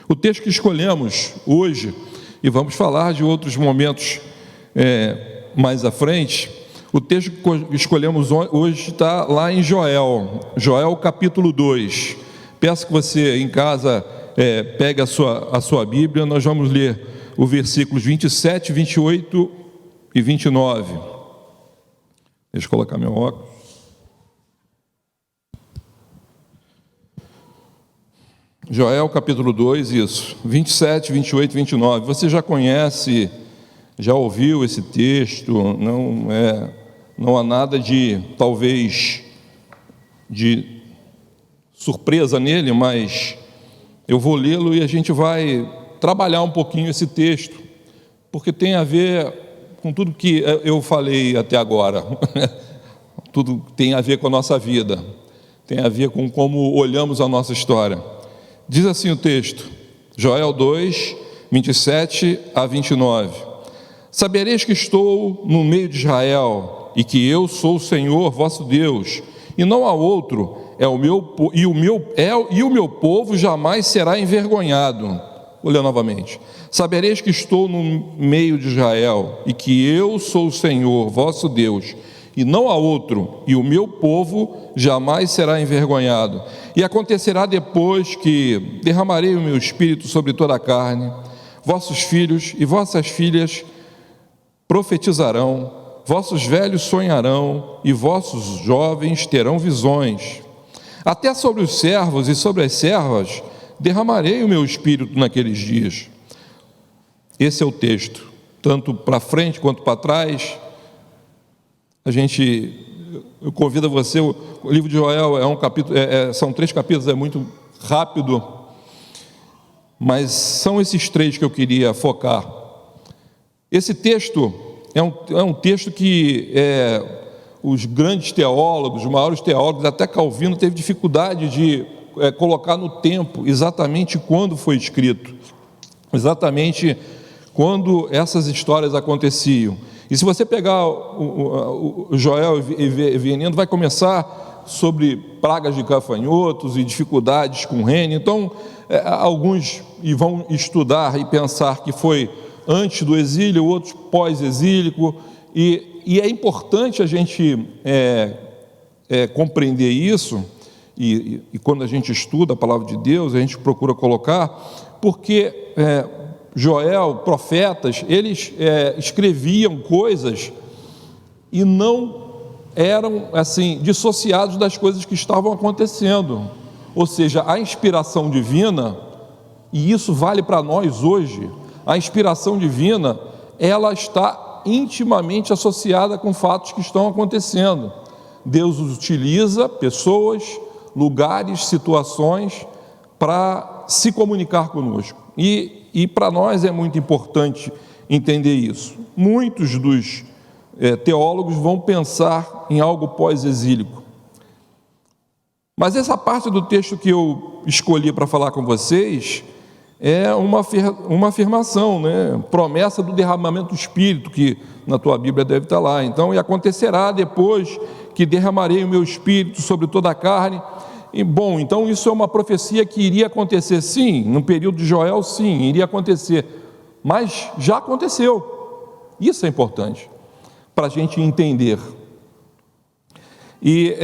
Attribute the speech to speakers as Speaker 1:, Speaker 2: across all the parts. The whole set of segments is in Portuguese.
Speaker 1: O texto que escolhemos hoje, e vamos falar de outros momentos mais à frente, o texto que escolhemos hoje está lá em Joel capítulo 2. Peço que você em casa pegue a sua Bíblia. Nós vamos ler os versículos 27, 28 e 29. Deixa eu colocar meu óculos. Joel capítulo 2, isso, 27, 28 e 29. Você já conhece, já ouviu esse texto, não há nada de, talvez, de surpresa nele, mas eu vou lê-lo e a gente vai trabalhar um pouquinho esse texto, porque tem a ver com tudo que eu falei até agora. Tudo tem a ver com a nossa vida, tem a ver com como olhamos a nossa história. Diz assim o texto, Joel 2, 27 a 29. Sabereis que estou no meio de Israel, e que eu sou o Senhor vosso Deus, e não há outro, e o meu povo jamais será envergonhado. Vou ler novamente. Sabereis que estou no meio de Israel, e que eu sou o Senhor vosso Deus, e não há outro, e o meu povo jamais será envergonhado. E acontecerá depois que derramarei o meu espírito sobre toda a carne, vossos filhos e vossas filhas profetizarão, vossos velhos sonharão, e vossos jovens terão visões. Até sobre os servos e sobre as servas derramarei o meu espírito naqueles dias. Esse é o texto, tanto para frente quanto para trás. Eu convido você, o livro de Joel é um capítulo, são 3 capítulos, é muito rápido, mas são esses 3 que eu queria focar. Esse texto é um texto que os grandes teólogos, os maiores teólogos, até Calvino teve dificuldade de colocar no tempo exatamente quando foi escrito, exatamente quando essas histórias aconteciam. E se você pegar o Joel e venendo, vai começar sobre pragas de gafanhotos e dificuldades com o reino. Então, alguns vão estudar e pensar que foi antes do exílio, outros pós-exílico. E é importante a gente compreender isso, e quando a gente estuda a palavra de Deus, a gente procura colocar, porque Joel, profetas, eles escreviam coisas e não eram assim dissociados das coisas que estavam acontecendo. Ou seja, a inspiração divina, e isso vale para nós hoje, a inspiração divina, ela está intimamente associada com fatos que estão acontecendo. Deus utiliza pessoas, lugares, situações para se comunicar conosco. E para nós é muito importante entender isso. Muitos dos teólogos vão pensar em algo pós-exílico. Mas essa parte do texto que eu escolhi para falar com vocês é uma afirmação, né? Promessa do derramamento do Espírito, que na tua Bíblia deve estar lá. Então, e acontecerá depois que derramarei o meu Espírito sobre toda a carne. E bom, então isso é uma profecia que iria acontecer, sim, no período de Joel, sim, iria acontecer, mas já aconteceu. Isso é importante para a gente entender. E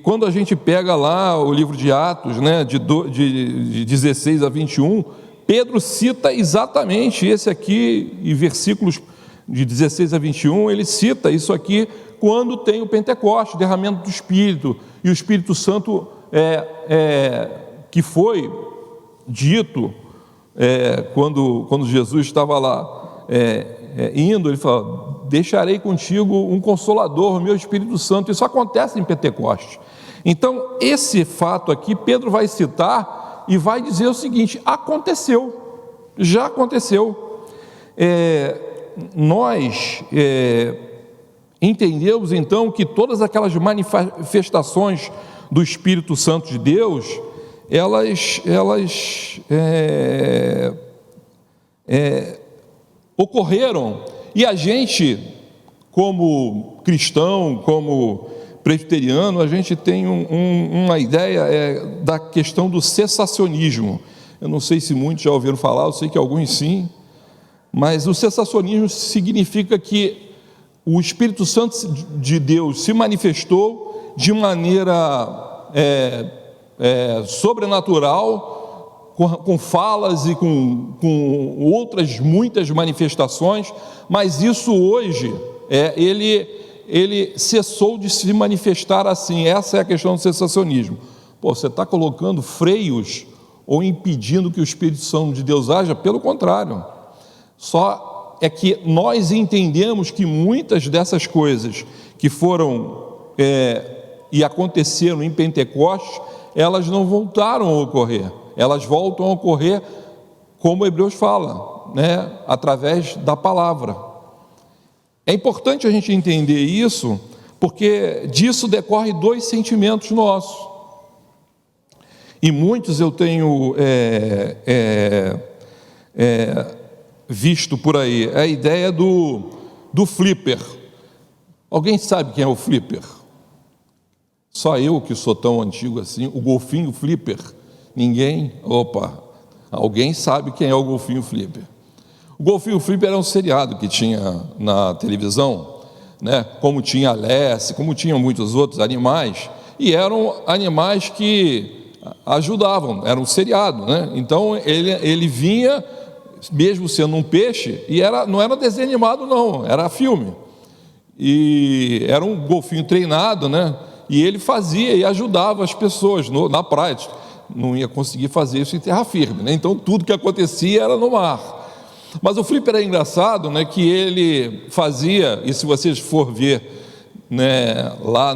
Speaker 1: quando a gente pega lá o livro de Atos, né, de 16 a 21, Pedro cita exatamente esse aqui, e versículos de 16 a 21, ele cita isso aqui quando tem o Pentecoste, derramamento do Espírito, e o Espírito Santo que foi dito quando Jesus estava lá indo, ele fala: deixarei contigo um Consolador, o meu Espírito Santo. Isso acontece em Pentecoste. Então, esse fato aqui, Pedro vai citar e vai dizer o seguinte: aconteceu, já aconteceu. Nós entendemos então que todas aquelas manifestações do Espírito Santo de Deus, elas ocorreram, e a gente, como cristão, como presbiteriano, a gente tem uma ideia da questão do cessacionismo. Eu não sei se muitos já ouviram falar, eu sei que alguns sim, mas o cessacionismo significa que o Espírito Santo de Deus se manifestou de maneira sobrenatural, com falas e com outras muitas manifestações, mas isso hoje, ele cessou de se manifestar assim. Essa é a questão do cessacionismo. Você está colocando freios ou impedindo que o Espírito Santo de Deus haja? Pelo contrário, só é que nós entendemos que muitas dessas coisas que foram e aconteceram em Pentecostes, elas não voltaram a ocorrer, elas voltam a ocorrer, como Hebreus fala, através da palavra. É importante a gente entender isso, porque disso decorre dois sentimentos nossos, e muitos eu tenho visto por aí, a ideia do flipper. Alguém sabe quem é o flipper? Só eu que sou tão antigo assim. O golfinho flipper? Ninguém? Opa, alguém sabe quem é o golfinho flipper. O golfinho flipper era um seriado que tinha na televisão, como tinha a Lassie, como tinha muitos outros animais, e eram animais que ajudavam, era um seriado, Então ele vinha, mesmo sendo um peixe, e não era desenho animado não, era filme, e era um golfinho treinado, e ele fazia e ajudava as pessoas na praia. Não ia conseguir fazer isso em terra firme, Então tudo que acontecia era no mar. Mas o flipper é engraçado, que ele fazia, e se vocês for ver, lá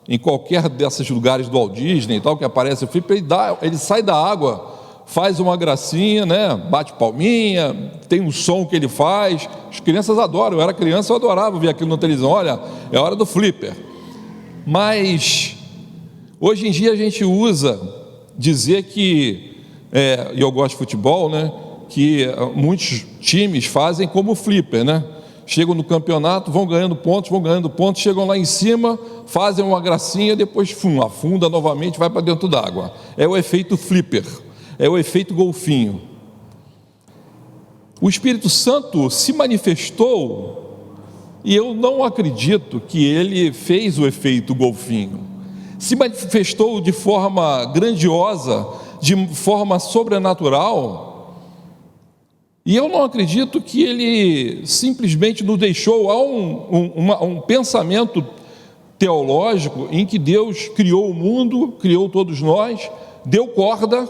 Speaker 1: em qualquer desses lugares do Walt Disney e tal, que aparece o flipper, ele sai da água, faz uma gracinha, bate palminha, tem um som que ele faz. As crianças adoram. Eu era criança, eu adorava ver aquilo na televisão. Olha, é hora do flipper. Mas hoje em dia a gente usa dizer que, e eu gosto de futebol, que muitos times fazem como o flipper, Chegam no campeonato, vão ganhando pontos, chegam lá em cima, fazem uma gracinha, depois afunda novamente, vai para dentro d'água. É o efeito flipper, é o efeito golfinho. O Espírito Santo se manifestou, e eu não acredito que ele fez o efeito golfinho. Se manifestou de forma grandiosa, de forma sobrenatural, e eu não acredito que ele simplesmente nos deixou a um pensamento teológico em que Deus criou o mundo, criou todos nós, deu corda,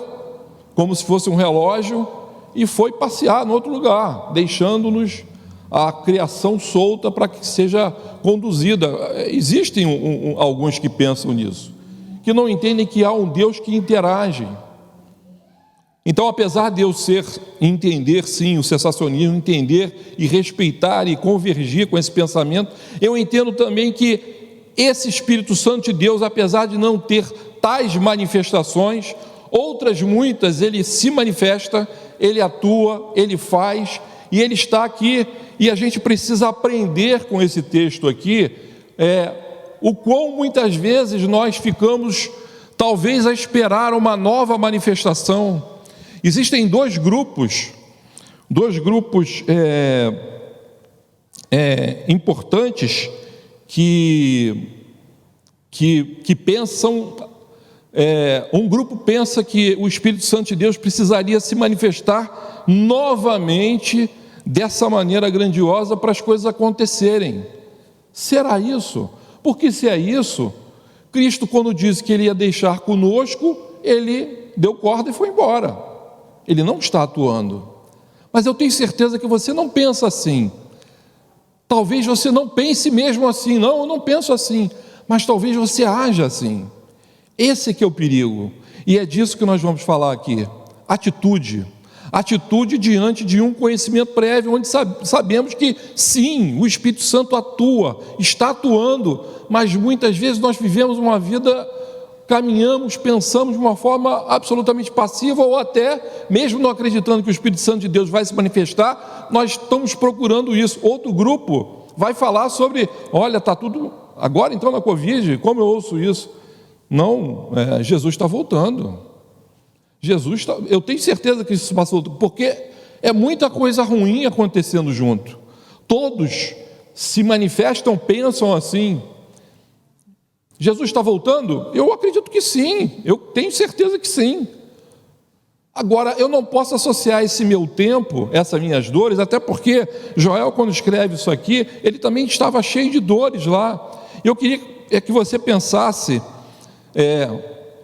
Speaker 1: como se fosse um relógio, e foi passear em outro lugar, deixando-nos a criação solta para que seja conduzida. Existem alguns que pensam nisso, que não entendem que há um Deus que interage. Então, apesar de eu entender sim o cessacionismo, entender e respeitar e convergir com esse pensamento, eu entendo também que esse Espírito Santo de Deus, apesar de não ter tais manifestações, outras muitas, ele se manifesta, ele atua, ele faz, e ele está aqui, e a gente precisa aprender com esse texto aqui, o quão muitas vezes nós ficamos, talvez, a esperar uma nova manifestação. Existem dois grupos importantes que pensam. Um grupo pensa que o Espírito Santo de Deus precisaria se manifestar novamente dessa maneira grandiosa para as coisas acontecerem. Será isso? Porque se é isso, Cristo, quando disse que ele ia deixar conosco, ele deu corda e foi embora. Ele não está atuando. Mas eu tenho certeza que você não pensa assim. Talvez você não pense mesmo assim. Não, eu não penso assim. Mas talvez você haja assim. Esse que é o perigo. E é disso que nós vamos falar aqui. Atitude. Atitude diante de um conhecimento prévio, onde sabemos que sim, o Espírito Santo atua, está atuando, mas muitas vezes nós vivemos uma vida, caminhamos, pensamos de uma forma absolutamente passiva, ou até, mesmo não acreditando que o Espírito Santo de Deus vai se manifestar, nós estamos procurando isso. Outro grupo vai falar sobre, olha, está tudo, agora então na Covid, como eu ouço isso? Não, Jesus está voltando. Eu tenho certeza que isso passou, porque é muita coisa ruim acontecendo junto. Todos se manifestam, pensam assim. Jesus está voltando? Eu acredito que sim, eu tenho certeza que sim. Agora, eu não posso associar esse meu tempo, essas minhas dores, até porque Joel, quando escreve isso aqui, ele também estava cheio de dores lá. Eu queria que você pensasse,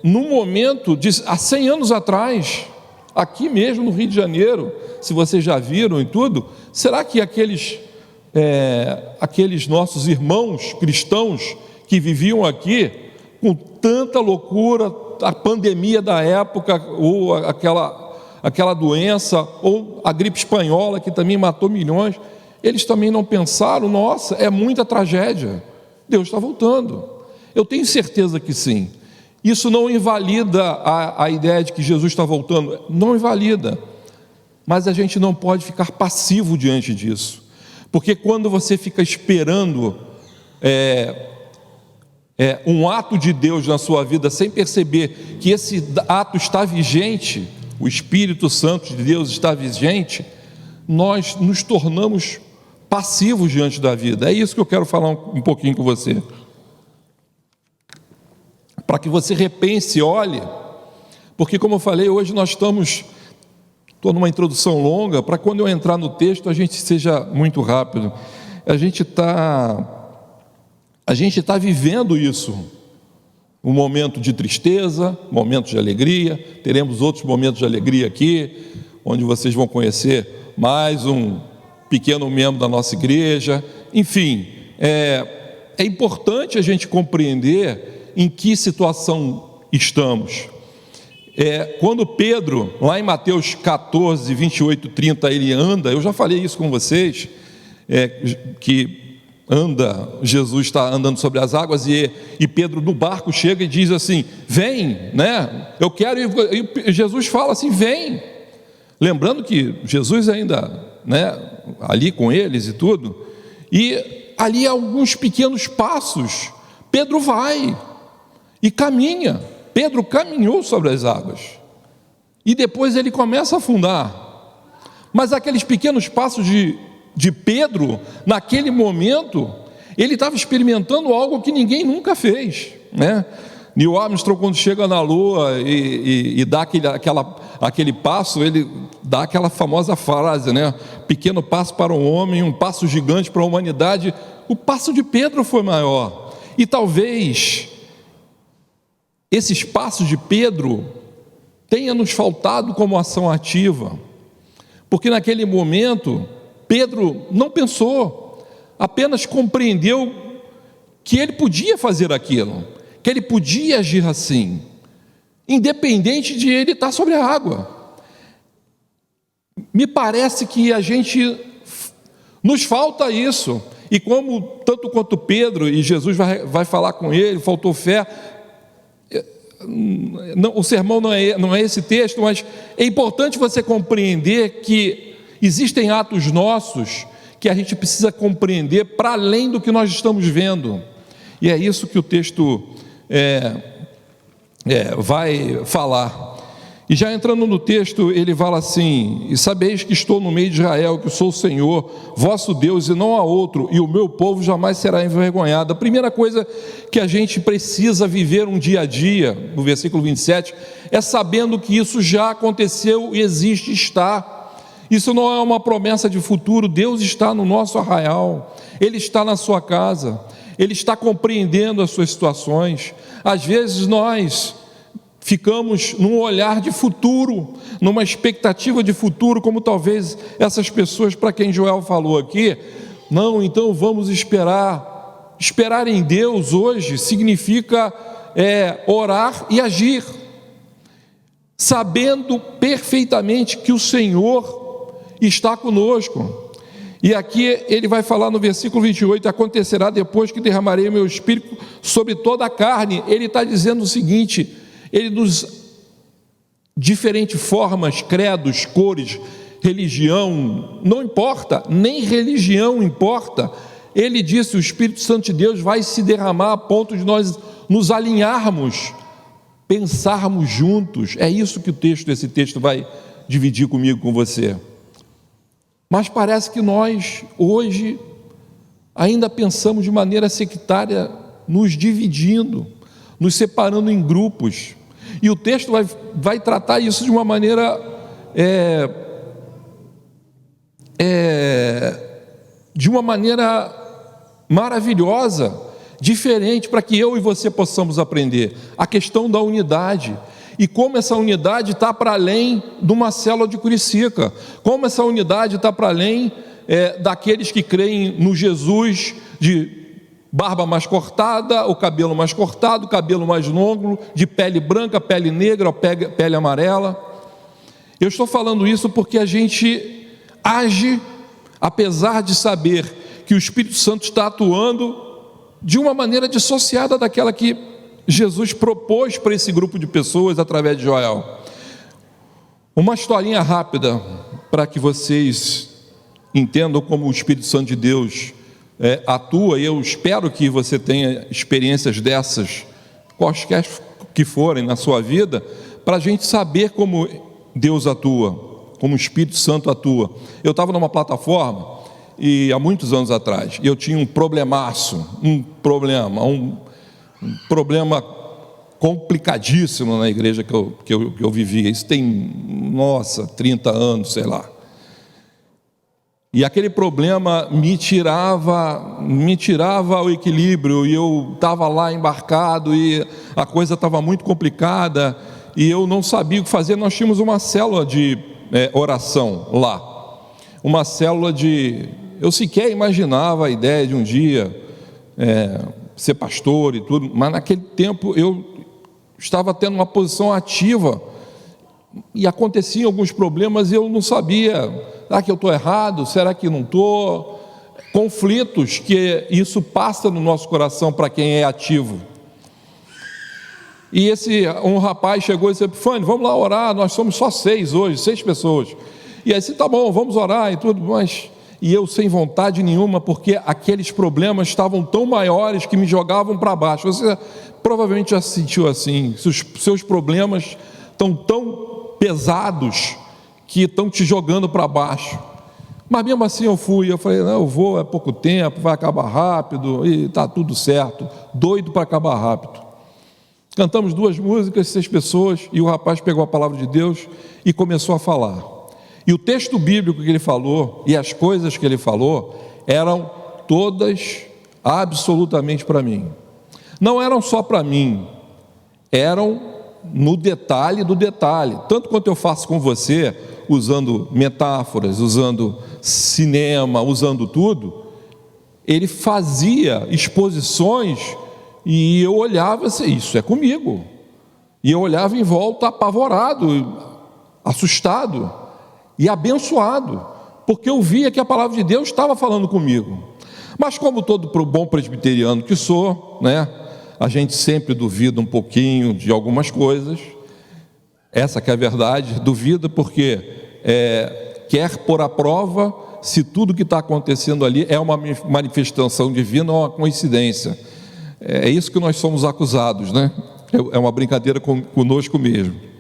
Speaker 1: num momento, há 100 anos atrás, aqui mesmo no Rio de Janeiro, se vocês já viram e tudo, será que aqueles nossos irmãos cristãos que viviam aqui, com tanta loucura, a pandemia da época, ou aquela doença, ou a gripe espanhola que também matou milhões, eles também não pensaram, nossa, é muita tragédia, Deus está voltando? Eu tenho certeza que sim. Isso não invalida a ideia de que Jesus está voltando, não invalida, mas a gente não pode ficar passivo diante disso, porque quando você fica esperando um ato de Deus na sua vida, sem perceber que esse ato está vigente, o Espírito Santo de Deus está vigente, nós nos tornamos passivos diante da vida. É isso que eu quero falar um pouquinho com você, para que você repense, olhe, porque como eu falei, hoje nós estou numa introdução longa, para quando eu entrar no texto a gente seja muito rápido. A gente está vivendo isso, um momento de tristeza, momentos de alegria, teremos outros momentos de alegria aqui, onde vocês vão conhecer mais um pequeno membro da nossa igreja, enfim, é importante a gente compreender em que situação estamos. Quando Pedro, lá em Mateus 14, 28, 30, ele anda, eu já falei isso com vocês, Jesus está andando sobre as águas e Pedro no barco chega e diz assim, vem, né? Eu quero ir. E Jesus fala assim, vem, lembrando que Jesus ainda, né, ali com eles e tudo, e ali alguns pequenos passos, Pedro vai e caminha. Pedro caminhou sobre as águas e depois ele começa a afundar, mas aqueles pequenos passos de Pedro, naquele momento, ele estava experimentando algo que ninguém nunca fez, né? Neil Armstrong, quando chega na Lua e dá aquele passo, ele dá aquela famosa frase, né? Pequeno passo para um homem, um passo gigante para a humanidade. O passo de Pedro foi maior, e talvez esses passos de Pedro tenha nos faltado como ação ativa, porque naquele momento Pedro não pensou, apenas compreendeu que ele podia fazer aquilo, que ele podia agir assim, independente de ele estar sobre a água. Me parece que nos falta isso, e como tanto quanto Pedro, e Jesus vai falar com ele, faltou fé. O sermão não é esse texto, mas é importante você compreender que existem atos nossos que a gente precisa compreender para além do que nós estamos vendo, e é isso que o texto vai falar. E já entrando no texto, ele fala assim: e sabeis que estou no meio de Israel, que sou o Senhor, vosso Deus, e não há outro, e o meu povo jamais será envergonhado. A primeira coisa que a gente precisa viver um dia a dia, no versículo 27, é sabendo que isso já aconteceu, existe, está. Isso não é uma promessa de futuro. Deus está no nosso arraial, Ele está na sua casa, Ele está compreendendo as suas situações. Às vezes nós ficamos num olhar de futuro, numa expectativa de futuro, como talvez essas pessoas para quem Joel falou aqui. Não, então vamos esperar. Esperar em Deus hoje significa orar e agir, sabendo perfeitamente que o Senhor está conosco. E aqui ele vai falar no versículo 28, acontecerá depois que derramarei o meu espírito sobre toda a carne. Ele está dizendo o seguinte: ele nos diferentes formas, credos, cores, religião, não importa, nem religião importa. Ele disse: o Espírito Santo de Deus vai se derramar a ponto de nós nos alinharmos pensarmos juntos. É isso que esse texto vai dividir comigo, com você. Mas parece que nós, hoje, ainda pensamos de maneira sectária, nos dividindo, nos separando em grupos. E o texto vai tratar isso de uma maneira maravilhosa, diferente, para que eu e você possamos aprender a questão da unidade, e como essa unidade está para além de uma célula de Curicica, como essa unidade está para além daqueles que creem no Jesus de barba mais cortada, o cabelo mais cortado, o cabelo mais longo, de pele branca, pele negra, pele amarela. Eu estou falando isso porque a gente age, apesar de saber que o Espírito Santo está atuando de uma maneira dissociada daquela que Jesus propôs para esse grupo de pessoas através de Joel. Uma historinha rápida para que vocês entendam como o Espírito Santo de Deus atua, e eu espero que você tenha experiências dessas, quaisquer que forem na sua vida, para a gente saber como Deus atua, como o Espírito Santo atua. Eu estava numa plataforma, e há muitos anos atrás, eu tinha um problemaço, um problema complicadíssimo na igreja que eu vivia. Isso tem, 30 anos, sei lá. E aquele problema me tirava o equilíbrio, e eu estava lá embarcado, e a coisa estava muito complicada, e eu não sabia o que fazer. Nós tínhamos uma célula de oração lá, uma célula eu sequer imaginava a ideia de um dia ser pastor e tudo, mas naquele tempo eu estava tendo uma posição ativa, e aconteciam alguns problemas e eu não sabia, será que eu estou errado? Será que não estou? Conflitos que isso passa no nosso coração para quem é ativo. E um rapaz chegou e disse: Epifânio, vamos lá orar, nós somos só 6 hoje, 6 pessoas. E aí disse: tá bom, vamos orar e tudo, e eu sem vontade nenhuma, porque aqueles problemas estavam tão maiores que me jogavam para baixo. Você provavelmente já se sentiu assim, seus problemas estão tão pesados que estão te jogando para baixo. Mas mesmo assim eu falei, não, eu vou, é pouco tempo, vai acabar rápido, e está tudo certo, doido para acabar rápido. Cantamos 2 músicas, 6 pessoas, e o rapaz pegou a palavra de Deus e começou a falar. E o texto bíblico que ele falou, e as coisas que ele falou, eram todas absolutamente para mim. Não eram só para mim, eram no detalhe do detalhe. Tanto quanto eu faço com você, usando metáforas, usando cinema, usando tudo, ele fazia exposições e eu olhava assim, isso é comigo. E eu olhava em volta apavorado, assustado e abençoado, porque eu via que a palavra de Deus estava falando comigo. Mas como todo bom presbiteriano que sou, a gente sempre duvida um pouquinho de algumas coisas. Essa que é a verdade, duvida porque quer pôr à prova se tudo que está acontecendo ali é uma manifestação divina ou uma coincidência. É isso que nós somos acusados, é uma brincadeira conosco mesmo.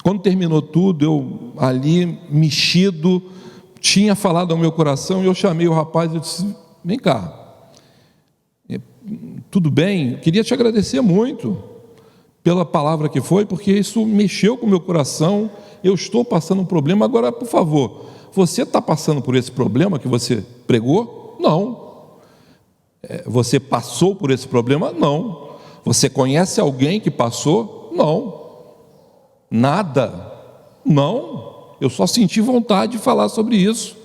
Speaker 1: Quando terminou tudo, eu ali mexido, tinha falado ao meu coração, e eu chamei o rapaz e disse: vem cá, tudo bem? Eu queria te agradecer muito pela palavra que foi, porque isso mexeu com o meu coração. Eu estou passando um problema. Agora, por favor, você está passando por esse problema que você pregou? Não. Você passou por esse problema? Não. Você conhece alguém que passou? Não. Nada. Não. Eu só senti vontade de falar sobre isso.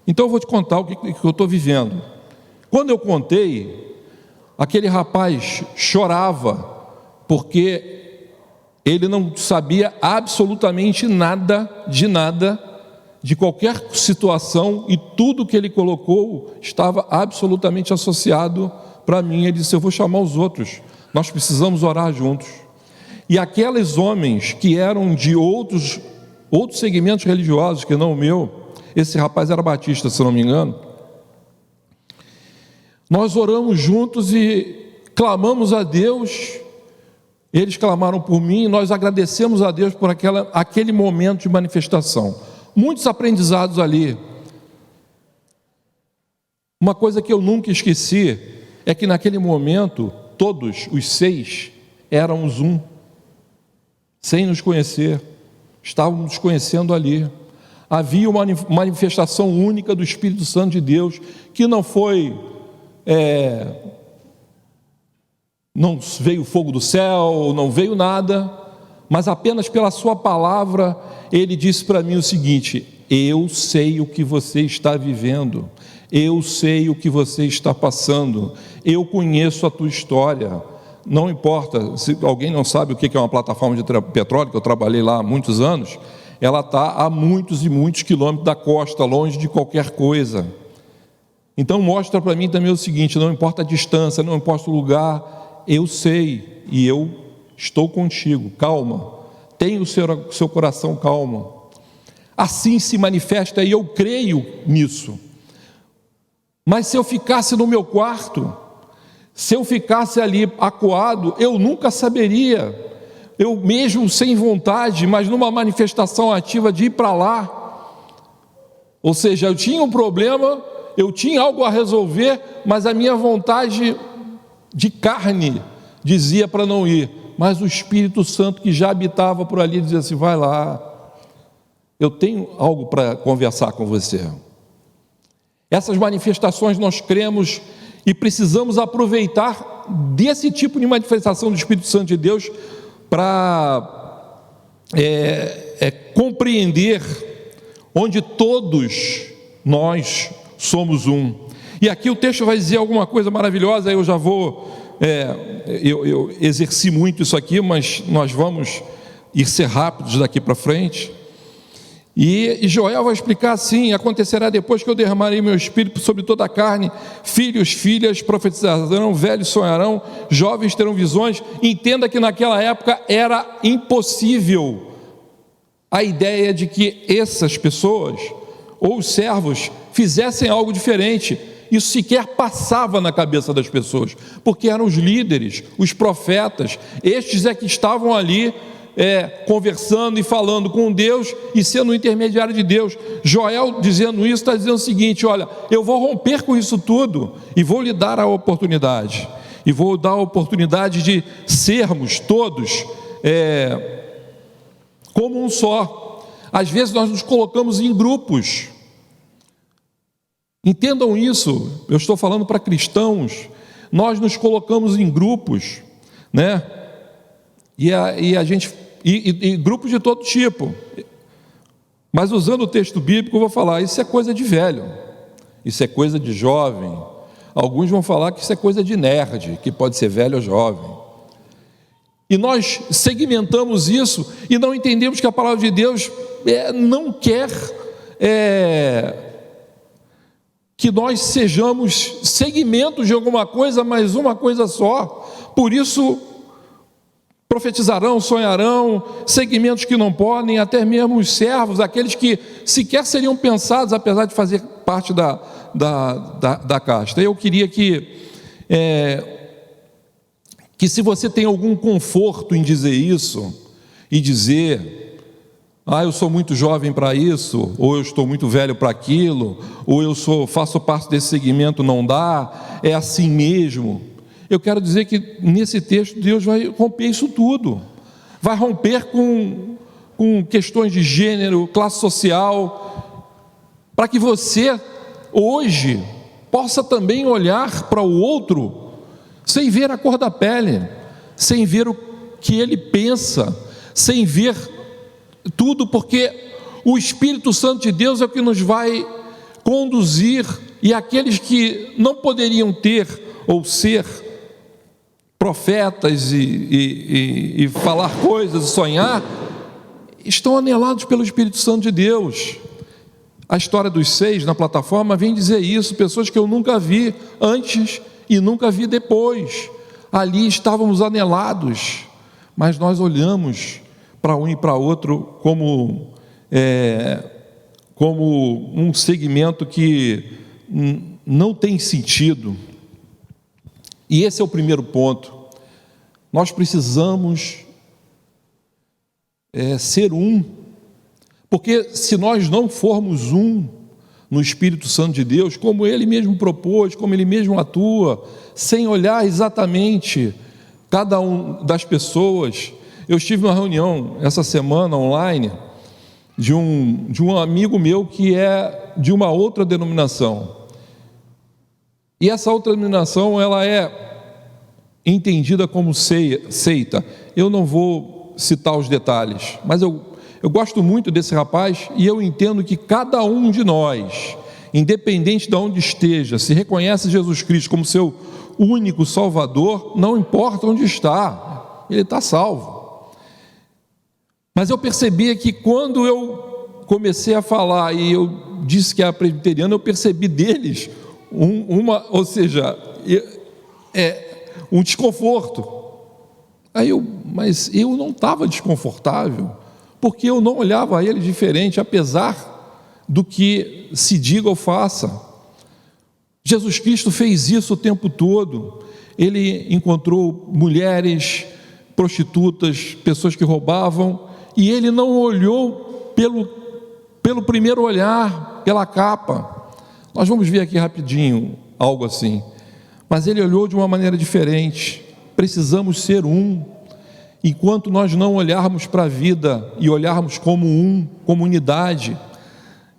Speaker 1: Então eu vou te contar o que eu estou vivendo. Quando eu contei, aquele rapaz chorava, porque ele não sabia absolutamente nada, de qualquer situação, e tudo que ele colocou estava absolutamente associado para mim. Ele disse: eu vou chamar os outros, nós precisamos orar juntos. E aqueles homens que eram de outros segmentos religiosos que não o meu, esse rapaz era batista, se não me engano, nós oramos juntos e clamamos a Deus. Eles clamaram por mim e nós agradecemos a Deus por aquele momento de manifestação. Muitos aprendizados ali. Uma coisa que eu nunca esqueci é que naquele momento, todos os 6 éramos um, sem nos conhecer, estávamos nos conhecendo ali. Havia uma manifestação única do Espírito Santo de Deus, que não foi, não veio fogo do céu, não veio nada, mas apenas pela sua palavra, ele disse para mim o seguinte: eu sei o que você está vivendo, eu sei o que você está passando, eu conheço a tua história. Não importa, se alguém não sabe o que é uma plataforma de petróleo, que eu trabalhei lá há muitos anos, ela está a muitos e muitos quilômetros da costa, longe de qualquer coisa. Então mostra para mim também o seguinte: não importa a distância, não importa o lugar, eu sei e eu estou contigo, calma, tenha o seu coração calmo. Assim se manifesta e eu creio nisso. Mas se eu ficasse no meu quarto, se eu ficasse ali acuado, eu nunca saberia, eu mesmo sem vontade, mas numa manifestação ativa de ir para lá. Ou seja, eu tinha um problema, eu tinha algo a resolver, mas a minha vontade de carne dizia para não ir, mas o Espírito Santo que já habitava por ali dizia assim: vai lá, eu tenho algo para conversar com você. Essas manifestações nós cremos e precisamos aproveitar desse tipo de manifestação do Espírito Santo de Deus para compreender onde todos nós somos um. E aqui o texto vai dizer alguma coisa maravilhosa. Eu já vou, eu exerci muito isso aqui, mas nós vamos ser rápidos daqui para frente. E Joel vai explicar assim: acontecerá depois que eu derramarei meu espírito sobre toda a carne, filhos, filhas profetizarão, velhos sonharão, jovens terão visões. Entenda que naquela época era impossível a ideia de que essas pessoas, ou os servos, fizessem algo diferente. Isso sequer passava na cabeça das pessoas, porque eram os líderes, os profetas, estes é que estavam ali conversando e falando com Deus e sendo o intermediário de Deus. Joel, dizendo isso, está dizendo o seguinte: olha, eu vou romper com isso tudo e vou lhe dar a oportunidade, e vou dar a oportunidade de sermos todos como um só. Às vezes nós nos colocamos em grupos. Entendam isso, eu estou falando para cristãos. Nós nos colocamos em grupos, né? E grupos de todo tipo. Mas usando o texto bíblico, eu vou falar: isso é coisa de velho, isso é coisa de jovem. Alguns vão falar que isso é coisa de nerd, que pode ser velho ou jovem. E nós segmentamos isso e não entendemos que a palavra de Deus não quer que nós sejamos segmentos de alguma coisa, mas uma coisa só. Por isso, profetizarão, sonharão, segmentos que não podem, até mesmo os servos, aqueles que sequer seriam pensados, apesar de fazer parte da casta. Eu queria que se você tem algum conforto em dizer isso, e dizer: eu sou muito jovem para isso, ou eu estou muito velho para aquilo, ou eu faço parte desse segmento, não dá, é assim mesmo. Eu quero dizer que nesse texto Deus vai romper isso tudo, vai romper com questões de gênero, classe social, para que você hoje possa também olhar para o outro sem ver a cor da pele, sem ver o que ele pensa, sem ver tudo, porque o Espírito Santo de Deus é o que nos vai conduzir, e aqueles que não poderiam ter ou ser profetas e falar coisas e sonhar, estão anelados pelo Espírito Santo de Deus. A história dos 6 na plataforma vem dizer isso: pessoas que eu nunca vi antes e nunca vi depois. Ali estávamos anelados, mas nós olhamos para um e para outro como um segmento que não tem sentido. E esse é o primeiro ponto. nós precisamos ser um, porque se nós não formos um no Espírito Santo de Deus, como Ele mesmo propôs, como Ele mesmo atua, sem olhar exatamente cada um das pessoas. Eu estive numa reunião essa semana online de um amigo meu que é de uma outra denominação, e essa outra denominação ela é entendida como seita. Eu não vou citar os detalhes, mas eu gosto muito desse rapaz, e eu entendo que cada um de nós, independente de onde esteja, se reconhece Jesus Cristo como seu único Salvador, não importa onde está, ele está salvo. Mas eu percebi que quando eu comecei a falar e eu disse que era presbiteriano, eu percebi deles um desconforto. Mas eu não estava desconfortável, porque eu não olhava a ele diferente, apesar do que se diga ou faça. Jesus Cristo fez isso o tempo todo. Ele encontrou mulheres, prostitutas, pessoas que roubavam, e ele não olhou pelo primeiro olhar, pela capa. Nós vamos ver aqui rapidinho algo assim. Mas ele olhou de uma maneira diferente. Precisamos ser um. Enquanto nós não olharmos para a vida e olharmos como unidade,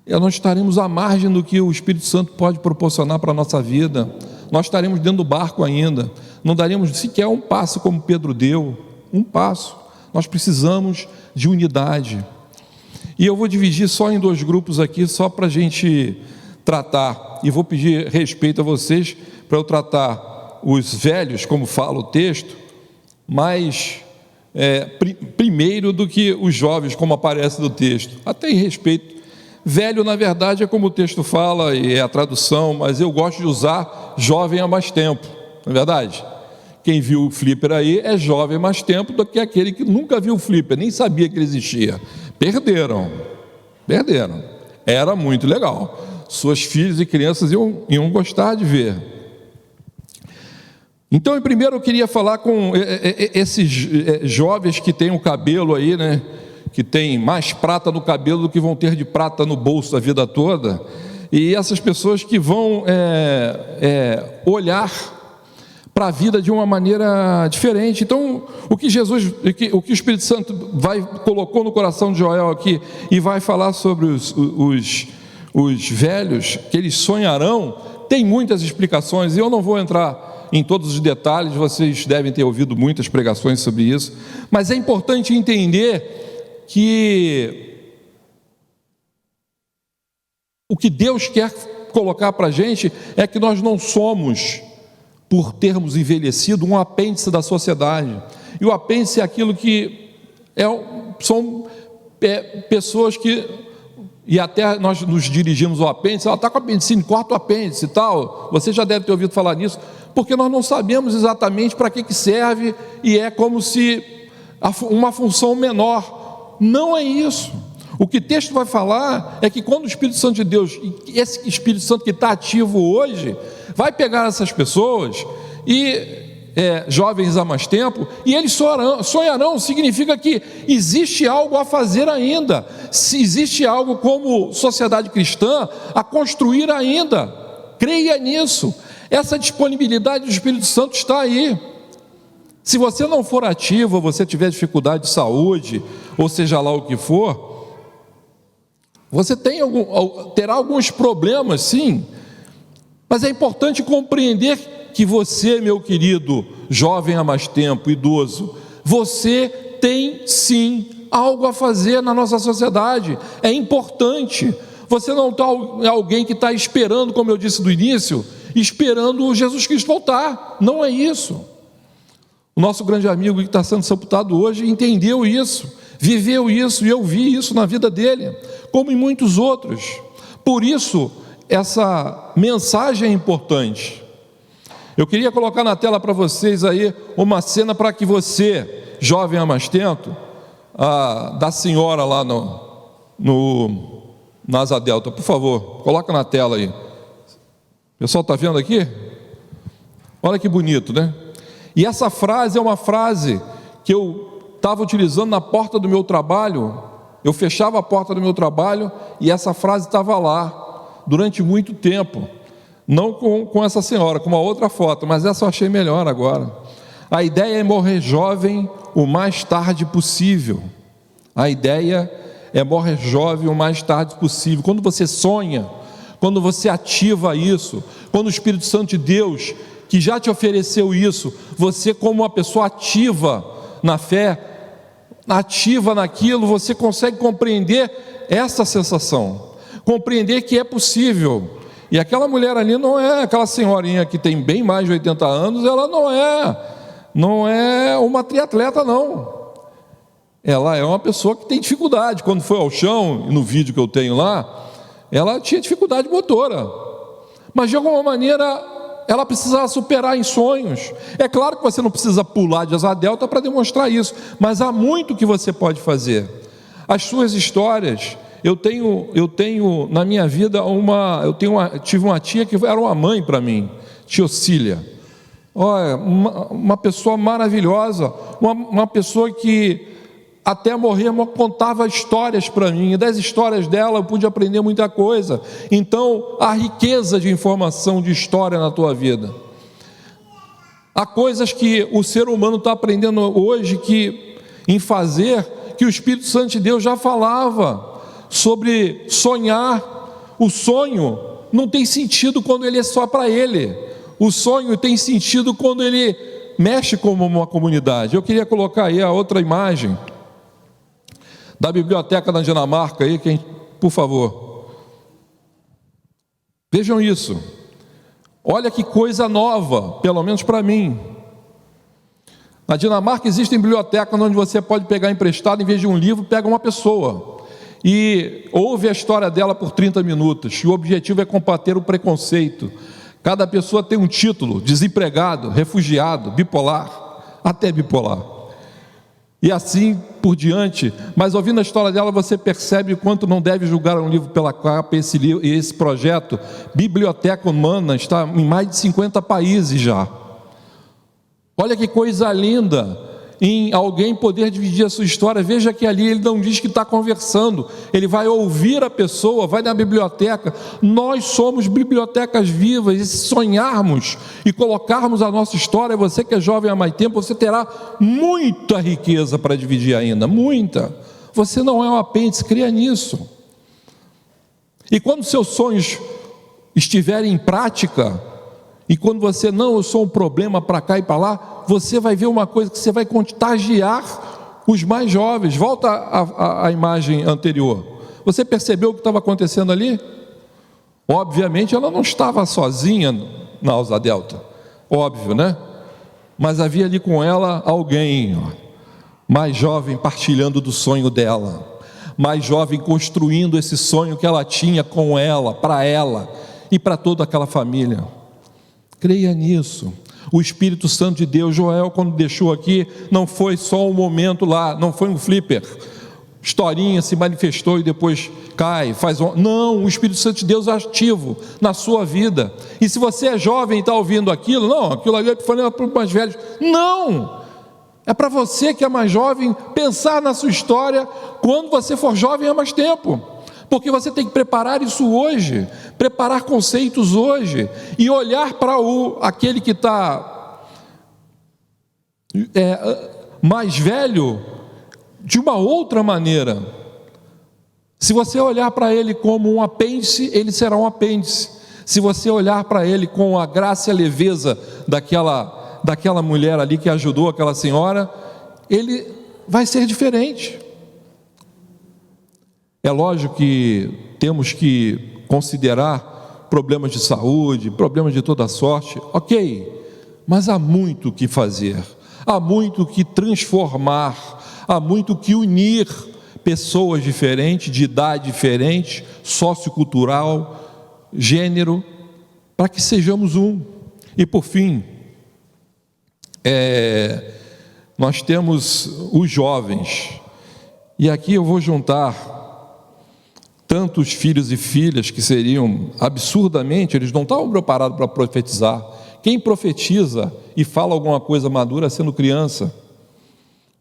Speaker 1: nós estaremos à margem do que o Espírito Santo pode proporcionar para a nossa vida. Nós estaremos dentro do barco ainda, não daremos sequer um passo como Pedro deu, um passo. Nós precisamos de unidade. E eu vou dividir só em 2 grupos aqui, só para a gente tratar, e vou pedir respeito a vocês para eu tratar os velhos, como fala o texto, mas primeiro do que os jovens, como aparece no texto, até em respeito. Velho, na verdade, é como o texto fala, e é a tradução, mas eu gosto de usar jovem há mais tempo, não é verdade? Quem viu o flipper aí é jovem há mais tempo do que aquele que nunca viu o flipper, nem sabia que ele existia. Perderam, era muito legal, suas filhas e crianças iam gostar de ver. Então, primeiro eu queria falar com esses jovens que têm o cabelo aí, né? Que tem mais prata no cabelo do que vão ter de prata no bolso a vida toda, e essas pessoas que vão olhar para a vida de uma maneira diferente. Então, o que o Espírito Santo colocou no coração de Joel aqui, e vai falar sobre os velhos, que eles sonharão, tem muitas explicações, e eu não vou entrar em todos os detalhes, vocês devem ter ouvido muitas pregações sobre isso, mas é importante entender que o que Deus quer colocar para a gente é que nós não somos, por termos envelhecido, um apêndice da sociedade. E o apêndice é aquilo que são pessoas que, e até nós nos dirigimos ao apêndice, ela está com apendicite, corta o apêndice e tal. Você já deve ter ouvido falar nisso, porque nós não sabemos exatamente para que serve, e é como se uma função menor. Não é isso. O que o texto vai falar é que quando o Espírito Santo de Deus, esse Espírito Santo que está ativo hoje, vai pegar essas pessoas, e jovens há mais tempo, e eles sonharão. Significa que existe algo a fazer ainda, se existe algo como sociedade cristã a construir ainda. Creia nisso. Essa disponibilidade do Espírito Santo está aí. Se você não for ativo, ou você tiver dificuldade de saúde, ou seja lá o que for, você terá alguns problemas, sim, mas é importante compreender que você, meu querido jovem há mais tempo, idoso, você tem sim algo a fazer na nossa sociedade. É importante. Você não é alguém que está esperando, como eu disse do início, esperando Jesus Cristo voltar. Não é isso. O nosso grande amigo que está sendo sepultado hoje entendeu isso, viveu isso, e eu vi isso na vida dele, como em muitos outros. Por isso, essa mensagem é importante. Eu queria colocar na tela para vocês aí uma cena para que você, jovem há mais tempo, da senhora lá na Asa Delta, por favor, coloca na tela aí. O pessoal está vendo aqui? Olha que bonito, né? E essa frase é uma frase que eu estava utilizando na porta do meu trabalho. Eu fechava a porta do meu trabalho e essa frase estava lá durante muito tempo. Não com essa senhora, com uma outra foto, mas essa eu achei melhor agora. A ideia é morrer jovem o mais tarde possível. A ideia é morrer jovem o mais tarde possível. Quando você sonha, quando você ativa isso, quando o Espírito Santo de Deus, que já te ofereceu isso, você como uma pessoa ativa na fé, ativa naquilo, você consegue compreender essa sensação, compreender que é possível. E aquela mulher ali não é aquela senhorinha que tem bem mais de 80 anos, ela não é uma triatleta não. Ela é uma pessoa que tem dificuldade. Quando foi ao chão, no vídeo que eu tenho lá, ela tinha dificuldade motora, mas de alguma maneira ela precisava superar em sonhos. É claro que você não precisa pular de asa delta para demonstrar isso, mas há muito que você pode fazer. As suas histórias, eu tenho na minha vida tive uma tia que era uma mãe para mim, tia Ocília. Olha, uma pessoa maravilhosa, uma pessoa que até morrer contava histórias para mim, e das histórias dela eu pude aprender muita coisa. Então, há riqueza de informação, de história na tua vida. Há coisas que o ser humano está aprendendo hoje em fazer, que o Espírito Santo de Deus já falava, sobre sonhar. O sonho não tem sentido quando ele é só para ele. O sonho tem sentido quando ele mexe como uma comunidade. Eu queria colocar aí a outra imagem da biblioteca da Dinamarca aí, por favor. Vejam isso. Olha que coisa nova, pelo menos para mim. Na Dinamarca existem bibliotecas onde você pode pegar emprestado, em vez de um livro, pega uma pessoa e ouve a história dela por 30 minutos. E o objetivo é combater o preconceito. Cada pessoa tem um título: desempregado, refugiado, bipolar, até bipolar. E assim por diante. Mas ouvindo a história dela, você percebe o quanto não deve julgar um livro pela capa. Esse projeto Biblioteca Humana está em mais de 50 países já. Olha que coisa linda em alguém poder dividir a sua história. Veja que ali ele não diz que está conversando, ele vai ouvir a pessoa, vai na biblioteca. Nós somos bibliotecas vivas, e se sonharmos e colocarmos a nossa história, você que é jovem há mais tempo, você terá muita riqueza para dividir ainda, muita. Você não é um apêndice, creia nisso. E quando seus sonhos estiverem em prática, e quando você, eu sou um problema para cá e para lá, você vai ver uma coisa, que você vai contagiar os mais jovens. Volta à imagem anterior. Você percebeu o que estava acontecendo ali? Obviamente ela não estava sozinha na asa delta, óbvio, né? Mas havia ali com ela alguém mais jovem, partilhando do sonho dela, mais jovem, construindo esse sonho que ela tinha com ela, para ela e para toda aquela família. Creia nisso. O Espírito Santo de Deus, Joel, quando deixou aqui, não foi só um momento lá, não foi um flipper, historinha, se manifestou e depois cai, não, o Espírito Santo de Deus é ativo na sua vida. E se você é jovem e está ouvindo aquilo, não, aquilo ali é para os mais velhos, não, é para você que é mais jovem, pensar na sua história, quando você for jovem há mais tempo. Porque você tem que preparar isso hoje, preparar conceitos hoje, e olhar para aquele que está mais velho de uma outra maneira. Se você olhar para ele como um apêndice, ele será um apêndice. Se você olhar para ele com a graça e a leveza daquela mulher ali que ajudou aquela senhora, ele vai ser diferente. É lógico que temos que considerar problemas de saúde, problemas de toda sorte, ok, mas há muito o que fazer, há muito o que transformar, há muito o que unir pessoas diferentes, de idade diferente, sociocultural, gênero, para que sejamos um. E por fim, nós temos os jovens, e aqui eu vou juntar tantos filhos e filhas que seriam absurdamente, eles não estavam preparados para profetizar, Quem profetiza e fala alguma coisa madura sendo criança.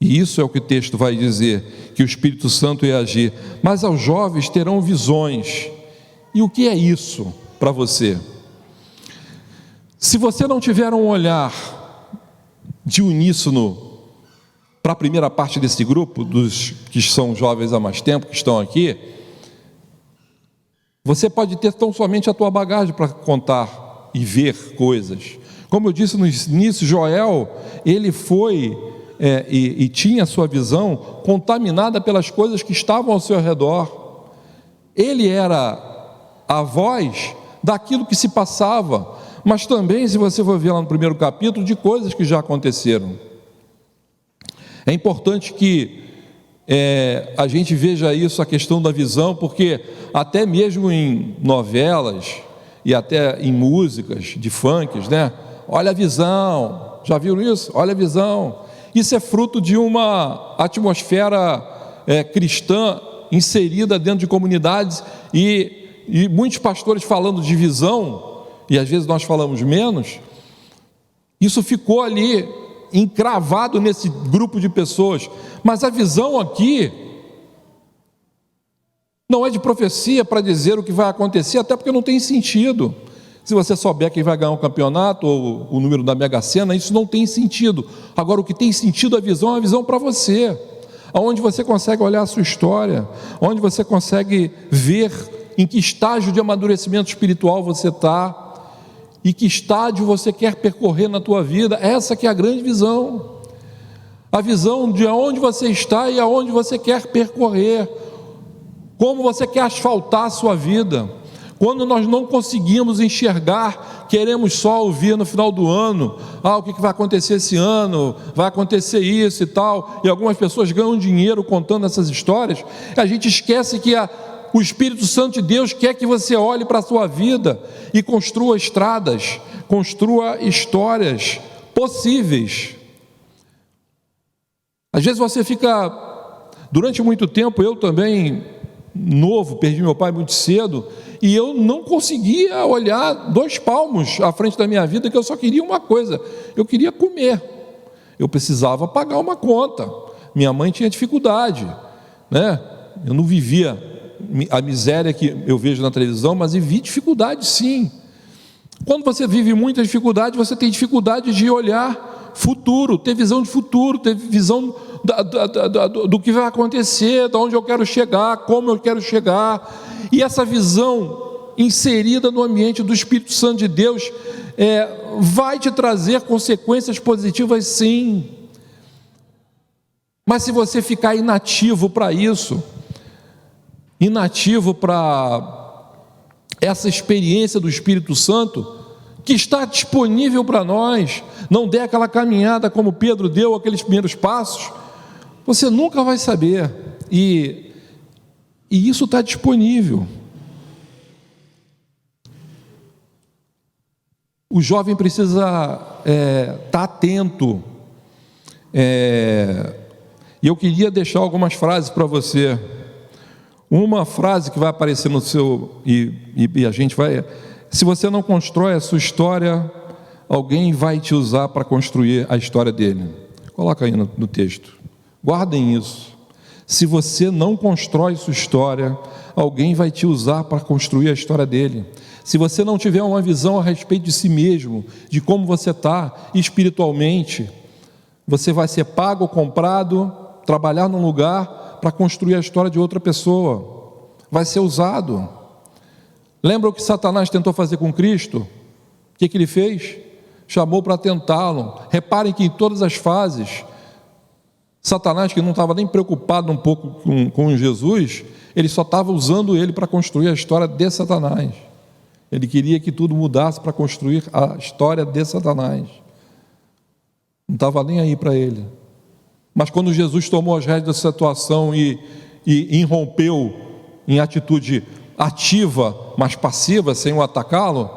Speaker 1: E isso é o que o texto vai dizer, que o Espírito Santo ia agir. Mas aos jovens terão visões. E o que é isso para você? Se você não tiver um olhar de uníssono para a primeira parte desse grupo, dos que são jovens há mais tempo, que estão aqui, você pode ter tão somente a tua bagagem para contar e ver coisas. Como eu disse no início, Joel, ele foi e tinha a sua visão contaminada pelas coisas que estavam ao seu redor. Ele era a voz daquilo que se passava, mas também, se você for ver lá no primeiro capítulo, de coisas que já aconteceram. É importante que a gente veja isso, a questão da visão, porque até mesmo em novelas e até em músicas de funks, né? Olha a visão, já viram isso? Olha a visão. Isso é fruto de uma atmosfera cristã inserida dentro de comunidades e muitos pastores falando de visão, e às vezes nós falamos menos. Isso ficou ali encravado nesse grupo de pessoas, mas a visão aqui não é de profecia para dizer o que vai acontecer, até porque não tem sentido. Se você souber quem vai ganhar um campeonato ou o número da Mega Sena, isso não tem sentido. Agora, o que tem sentido, a visão é a visão para você, onde você consegue olhar a sua história, onde você consegue ver em que estágio de amadurecimento espiritual você está e que estágio você quer percorrer na tua vida. Essa que é a grande visão, a visão de onde você está e aonde você quer percorrer, como você quer asfaltar a sua vida. Quando nós não conseguimos enxergar, queremos só ouvir no final do ano, o que vai acontecer esse ano, vai acontecer isso e tal, e algumas pessoas ganham dinheiro contando essas histórias. A gente esquece que o Espírito Santo de Deus quer que você olhe para a sua vida e construa estradas, construa histórias possíveis. Às vezes você fica, durante muito tempo, eu também, novo, perdi meu pai muito cedo, e eu não conseguia olhar 2 palmos à frente da minha vida, que eu só queria uma coisa: eu queria comer, eu precisava pagar uma conta, minha mãe tinha dificuldade, né? Eu não vivia a miséria que eu vejo na televisão, mas vi dificuldade sim. Quando você vive muita dificuldade, você tem dificuldade de olhar futuro, ter visão de futuro, ter visão do que vai acontecer, de onde eu quero chegar, como eu quero chegar. E essa visão inserida no ambiente do Espírito Santo de Deus vai te trazer consequências positivas, sim. Mas se você ficar inativo para isso, inativo para essa experiência do Espírito Santo, que está disponível para nós, não der aquela caminhada como Pedro deu, aqueles primeiros passos, você nunca vai saber. E isso está disponível. O jovem precisa estar atento. E eu queria deixar algumas frases para você. Uma frase que vai aparecer no seu, e a gente vai: se você não constrói a sua história, alguém vai te usar para construir a história dele. Coloca aí no texto. Guardem isso. Se você não constrói sua história, alguém vai te usar para construir a história dele. Se você não tiver uma visão a respeito de si mesmo, de como você está espiritualmente, você vai ser pago ou comprado, trabalhar num lugar para construir a história de outra pessoa. Vai ser usado. Lembra o que Satanás tentou fazer com Cristo? O que ele fez? Chamou para tentá-lo. Reparem que em todas as fases, Satanás, que não estava nem preocupado um pouco com Jesus, ele só estava usando ele para construir a história de Satanás. Ele queria que tudo mudasse para construir a história de Satanás. Não estava nem aí para ele. Mas quando Jesus tomou as rédeas da situação e irrompeu em atitude ativa, mas passiva, sem o atacá-lo,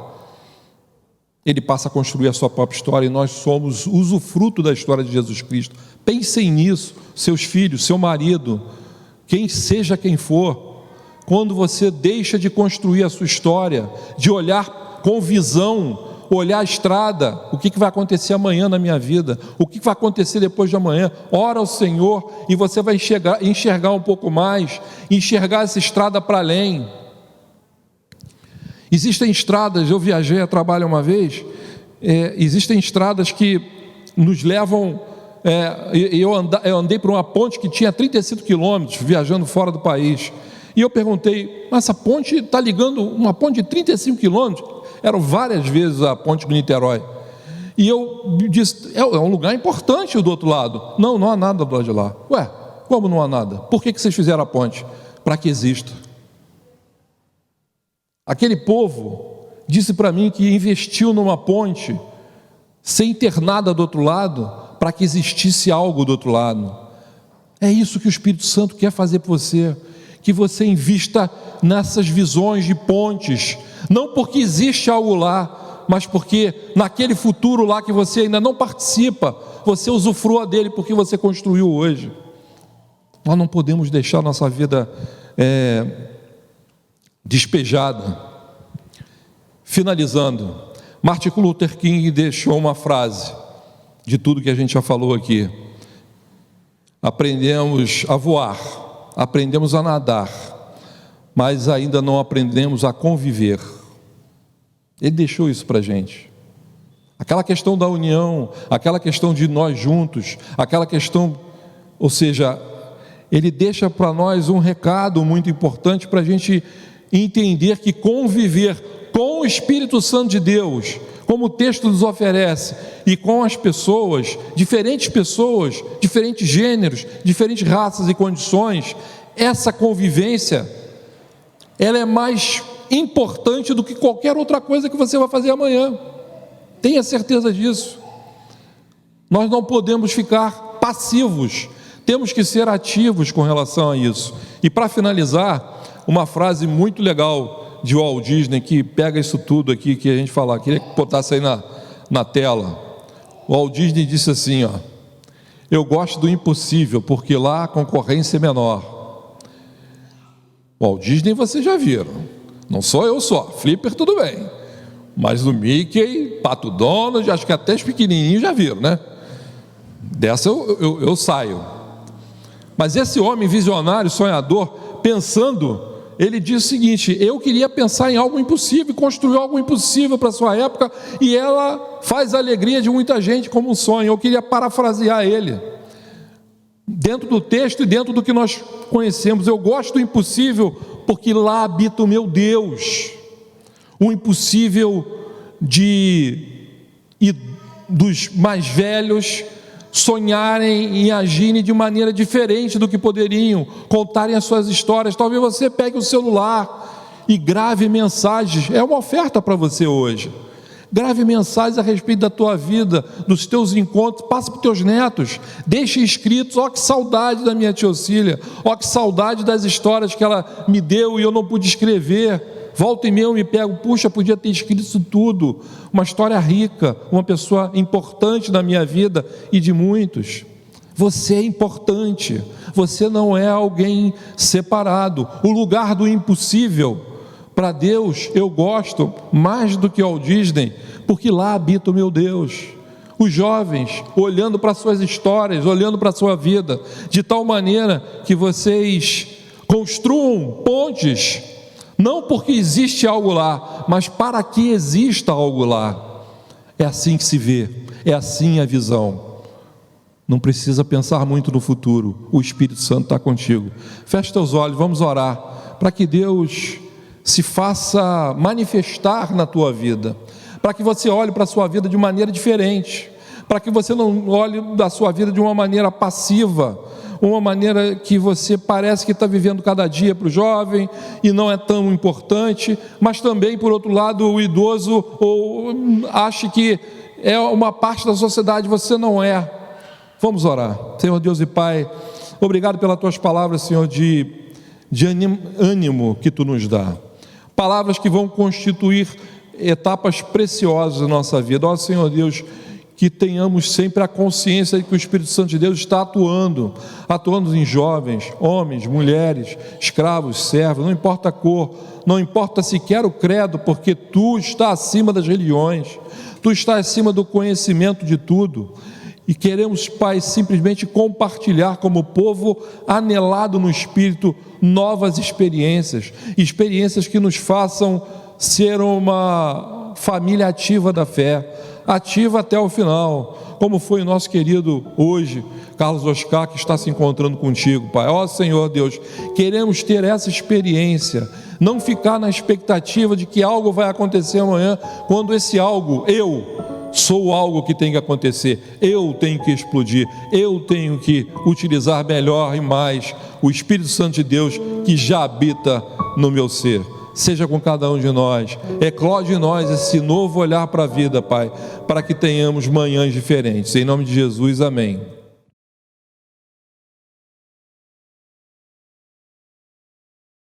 Speaker 1: ele passa a construir a sua própria história, e nós somos usufruto da história de Jesus Cristo. Pensem nisso, seus filhos, seu marido, quem for. Quando você deixa de construir a sua história, de olhar com visão,
Speaker 2: olhar a estrada, o que vai acontecer amanhã na minha vida, o que vai acontecer depois de amanhã. Ora ao Senhor e você vai enxergar um pouco mais, enxergar essa estrada para além. Existem estradas, eu viajei a trabalho uma vez, existem estradas que nos levam, eu andei por uma ponte que tinha 35 quilômetros, viajando fora do país, e eu perguntei, mas essa ponte está ligando, uma ponte de 35 quilômetros, eram várias vezes a ponte de Niterói, e eu disse, é um lugar importante do outro lado. Não há nada do lado de lá. Ué, como não há nada? Por que vocês fizeram a ponte? Para que exista. Aquele povo disse para mim que investiu numa ponte, sem ter nada do outro lado, para que existisse algo do outro lado. É isso que o Espírito Santo quer fazer por você, que você invista nessas visões de pontes, não porque existe algo lá, mas porque naquele futuro lá que você ainda não participa, você usufrua dele porque você construiu hoje. Nós não podemos deixar nossa vida despejada. Finalizando, Martin Luther King deixou uma frase de tudo que a gente já falou aqui: aprendemos a voar, aprendemos a nadar, mas ainda não aprendemos a conviver. Ele deixou isso para a gente. Aquela questão da união, aquela questão de nós juntos, aquela questão, ou seja, ele deixa para nós um recado muito importante para a gente entender que conviver com o Espírito Santo de Deus, como o texto nos oferece, e com as pessoas, diferentes gêneros, diferentes raças e condições, essa convivência, ela é mais importante do que qualquer outra coisa que você vai fazer amanhã. Tenha certeza disso. Nós não podemos ficar passivos, temos que ser ativos com relação a isso. E para finalizar, uma frase muito legal de Walt Disney, que pega isso tudo aqui que a gente falar, queria que botasse aí na tela. O Walt Disney disse assim, eu gosto do impossível, porque lá a concorrência é menor. O Walt Disney vocês já viram, não sou eu só, Flipper tudo bem, mas o Mickey, Pato Donald, acho que até os pequenininhos já viram, né? Dessa eu saio. Mas esse homem visionário, sonhador, pensando, ele diz o seguinte: eu queria pensar em algo impossível, construir algo impossível para a sua época, e ela faz a alegria de muita gente como um sonho. Eu queria parafrasear ele, dentro do texto e dentro do que nós conhecemos. Eu gosto do impossível, porque lá habita o meu Deus. O impossível dos mais velhos sonharem e agirem de maneira diferente do que poderiam, contarem as suas histórias. Talvez você pegue o celular e grave mensagens, é uma oferta para você hoje. Grave mensagens a respeito da tua vida, dos teus encontros, passa para os teus netos, deixe escritos. Que saudade da minha tia Ocília, que saudade das histórias que ela me deu e eu não pude escrever. Volta e meia eu me pego, puxa, podia ter escrito isso tudo, uma história rica, uma pessoa importante na minha vida e de muitos. Você é importante, você não é alguém separado. O lugar do impossível, para Deus, eu gosto mais do que Walt Disney, porque lá habita o meu Deus. Os jovens, olhando para suas histórias, olhando para a sua vida, de tal maneira que vocês construam pontes, não porque existe algo lá, mas para que exista algo lá. É assim que se vê, é assim a visão. Não precisa pensar muito no futuro, o Espírito Santo está contigo. Feche teus olhos, vamos orar, para que Deus se faça manifestar na tua vida, para que você olhe para a sua vida de maneira diferente, para que você não olhe da sua vida de uma maneira passiva, uma maneira que você parece que está vivendo cada dia para o jovem e não é tão importante, mas também, por outro lado, o idoso acha que é uma parte da sociedade, você não é. Vamos orar. Senhor Deus e Pai, obrigado pelas tuas palavras, Senhor, de ânimo que tu nos dá, palavras que vão constituir etapas preciosas na nossa vida. Ó Senhor Deus, que tenhamos sempre a consciência de que o Espírito Santo de Deus está atuando em jovens, homens, mulheres, escravos, servos, não importa a cor, não importa sequer o credo, porque Tu está acima das religiões, Tu está acima do conhecimento de tudo. E queremos, Pai, simplesmente compartilhar como povo anelado no Espírito novas experiências que nos façam ser uma família ativa da fé, ativa até o final, como foi o nosso querido hoje, Carlos Oscar, que está se encontrando contigo, Pai. Ó Senhor Deus, queremos ter essa experiência, não ficar na expectativa de que algo vai acontecer amanhã, quando esse algo, eu sou algo que tem que acontecer, eu tenho que explodir, eu tenho que utilizar melhor e mais o Espírito Santo de Deus que já habita no meu ser. Seja com cada um de nós, eclode em nós esse novo olhar para a vida, Pai, para que tenhamos manhãs diferentes. Em nome de Jesus, amém.